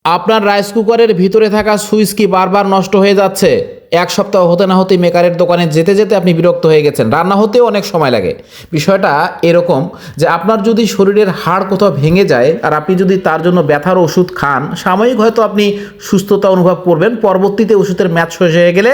আপনার রাইস কুকারের ভিতরে থাকা সুইচ কি বারবার নষ্ট হয়ে যাচ্ছে? এক সপ্তাহ হতে না হতেই মেকারের দোকানে যেতে যেতে আপনি বিরক্ত হয়ে গেছেন, রান্না হতেও অনেক সময় লাগে। বিষয়টা এরকম যে আপনার যদি শরীরের হাড় কোথাও ভেঙে যায় আর আপনি যদি তার জন্য ব্যথার ওষুধ খান, সাময়িক হয়তো আপনি সুস্থতা অনুভব করবেন, পরবর্তীতে ওষুধের মেয়াদ শেষ হয়ে গেলে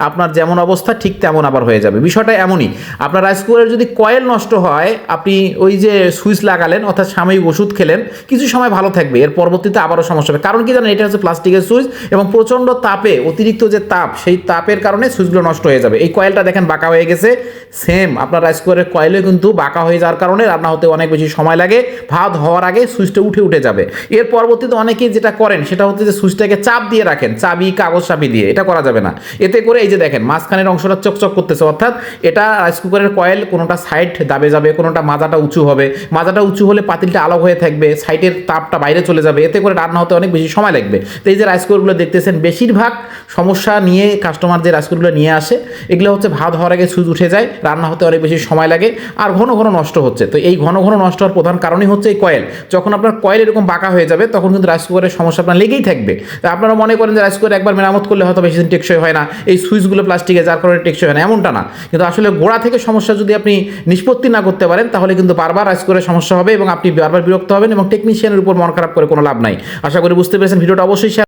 আপনার যেমন অবস্থা ঠিক তেমন আবার হয়ে যাবে। বিষয়টা এমনই, আপনার রাইস কুকারের যদি কয়েল নষ্ট হয়, আপনি ওই যে সুইচ লাগালেন অর্থাৎ সাময়িক ওষুধ খেলেন, কিছু সময় ভালো থাকবে, এর পরবর্তীতে আবারও সমস্যা হবে। কারণ কি জানেন, এটা হচ্ছে প্লাস্টিকের সুইচ এবং প্রচণ্ড তাপে, অতিরিক্ত যে তাপ, সেই তাপের কারণে সুইচগুলো নষ্ট হয়ে যাবে। এই কয়েলটা দেখেন বাঁকা হয়ে গেছে, সেম আপনার রাইস কুকারের কয়েলও কিন্তু বাঁকা হয়ে যাওয়ার কারণে রান্না হতে অনেক বেশি সময় লাগে, ভাত হওয়ার আগে সুইচটা উঠে যাবে। এর পরবর্তীতে অনেকেই যেটা করেন সেটা হচ্ছে যে সুইচটাকে চাপ দিয়ে রাখেন, চাবি কাগজ চাবি দিয়ে। এটা করা যাবে না। এতে করে এই যে দেখেন মাঝখানের অংশটা চকচক করতেছে, অর্থাৎ এটা রাইস কুকারের কয়েল কোনোটা সাইড দাবে যাবে, কোনোটা মাজাটা উঁচু হবে, মাজাটা উঁচু হলে পাতিলটা আলাদা হয়ে থাকবে, সাইডের তাপটা বাইরে চলে যাবে, এতে করে রান্না হতে অনেক বেশি সময় লাগবে। তো এই যে রাইস কুকারগুলো দেখতেছেন, বেশিরভাগ সমস্যা নিয়ে কাস্টমার যে রাইস কুকারগুলো নিয়ে আসে, এগুলো হচ্ছে ভাত হওয়ার আগে সুইচ উঠে যায়, রান্না হতে অনেক বেশি সময় লাগে আর ঘন ঘন নষ্ট হচ্ছে। তো এই ঘন ঘন নষ্ট হওয়ার প্রধান কারণই হচ্ছে এই কয়েল। যখন আপনার কয়েল এরকম বাঁকা হয়ে যাবে তখন কিন্তু রাইস কুকারের সমস্যা আপনার লেগেই থাকবে। তা আপনারা মনে করেন যে রাইস কুকার একবার মেরামত করলে হয়তো বেশি দিন টেকসই হয় না, এই সুইচগুলো প্লাস্টিকে যার কারণে টেকসই হয় না, এমনটা না। কিন্তু আসলে গোড়া থেকে সমস্যা যদি আপনি নিষ্পত্তি না করতে পারেন, তাহলে কিন্তু বারবার রাইস কুকারের সমস্যা হবে এবং আপনি বারবার বিরক্ত হবেন এবং টেকনিশিয়ানের উপর মন খারাপ করে কোনো লাভ নাই। আশা করি বুঝতে পেরেছেন। ভিডিওটা অবশ্যই